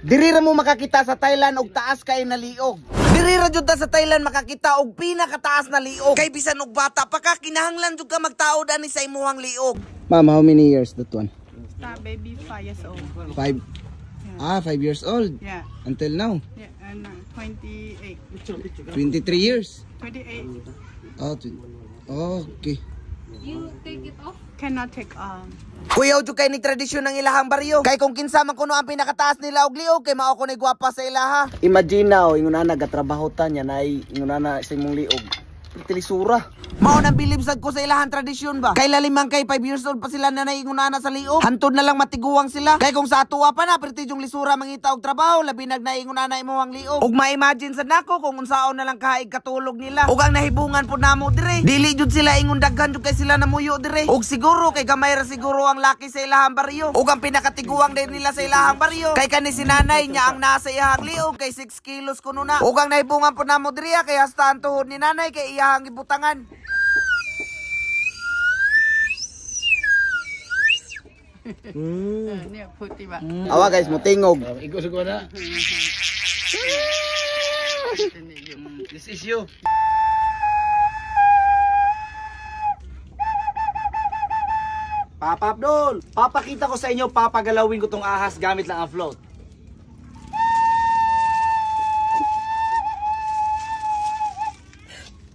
Diri ra mo makakita sa Thailand og taas kay na liog. Diri ra jud ta sa Thailand makakita og pinakataas na liog. Kay bisan og bata pa ka kinahanglan jud ka magtaod ani sa imuhang liog. Ma'am, how many years that one? Baby 5 years old. 5. Yeah. 5 years old. Yeah. Until now. Yeah, and 28. 23 years. 28. Oh, okay. You take it off? Cannot take Kuya jud kay ni tradisyon ng ilahang baryo. Kay kung kinsa man kuno ang pinakataas nila og liog kay mao ko ni gwapa sa ilaha. Imagine now ingon ana nagatrabaho ta nya nay ingon ana sa imong liog. Tilisura. Mao nang bilib sad ko sa ilahang tradisyon ba. Kay lalimang kay 5 years old pa sila na ingon ana sa liog. Hantod na lang matiguang sila. Kay kung sa atuwa pa na perti yung lisura mangita og trabaho labi nagnaingon ana imong liog. Ug ma-imagine sad nako kung unsaon na lang kaig katulog nila. Ug ang nahibungan pud namo dire. Dili jud sila ingon daghan jud kay sila namuyo dire. Ug siguro kay gamay ra siguro ang laki sa ilahang baryo. Ug ang pinakatiguang din nila sa ilahang baryo. Kay kani si nanay niya ang nasa iyang liog kay 6 kilos kuno na. Ug ang nahibungan pud namo dire kay hasta ang tuhod ni nanay kay iyang ibutangan. puti ba? Awa guys, mutingog. Ikaw sa kuha na. This is you. Papa Abdul, papakita ko sa inyo, papagalawin ko tong ahas gamit lang ang float.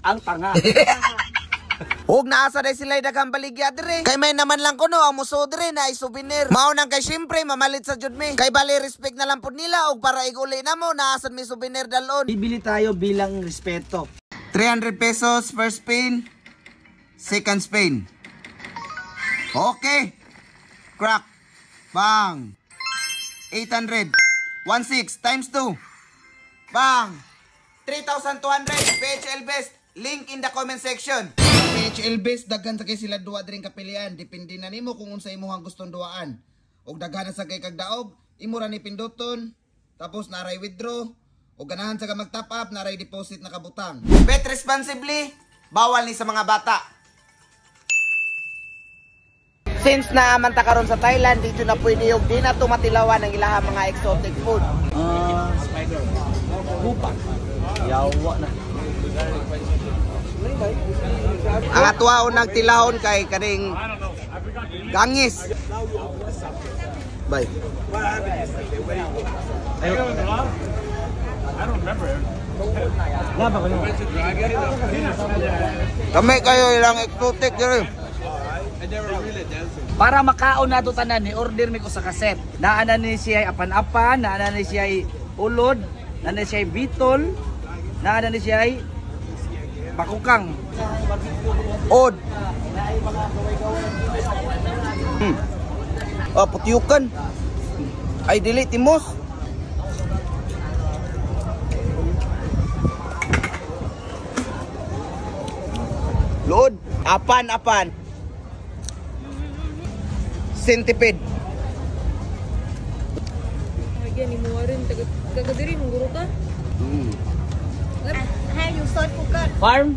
Ang tanga. Huwag naasa day sila daghang baligya dire. Kay may naman lang kuno ang muso dire na souvenir. Mao nang kay syempre mamalit sa jud mi. Kay bali respect na lang pud nila og para iguli na mo naasan mi souvenir dalon. Bibili tayo bilang respeto. 300 pesos first spin, second spin. Okay. Crack. Bang. 800. 16 times 2. Bang. 3,200. PHL best. Link in the comment section. PHL best daghan sa kay sila duwa dring kapilian. Depende na nimo kung unsa imong gustong duaan. Og daghan sa kay kagdaog, imo ra ni pinduton. Tapos naray withdraw. O ganahan sa ka mag top up, naray deposit na kabutang. Bet responsibly. Bawal ni sa mga bata. Since naaman ta karon sa Thailand, dito na pwede yung di na tumatilawan ng ilahang mga exotic food. Spider. Bupa. Yawa na. Ang atuaon ng tilahon kay kaning gangis. Bye. Kami kayo ilang exotic dire. Para makaon nato tanan ni order mi ko sa kaset. Naana ni siya apan-apan, naana ni siya ulod, naana ni siya bitol, naana ni siya bakukang. Od. Putiyukan. Ay dili timos. Load, apan-apan. Centipede. Again, imuwarin. Taga diri, mong guro ka? Hey, you saw Farm?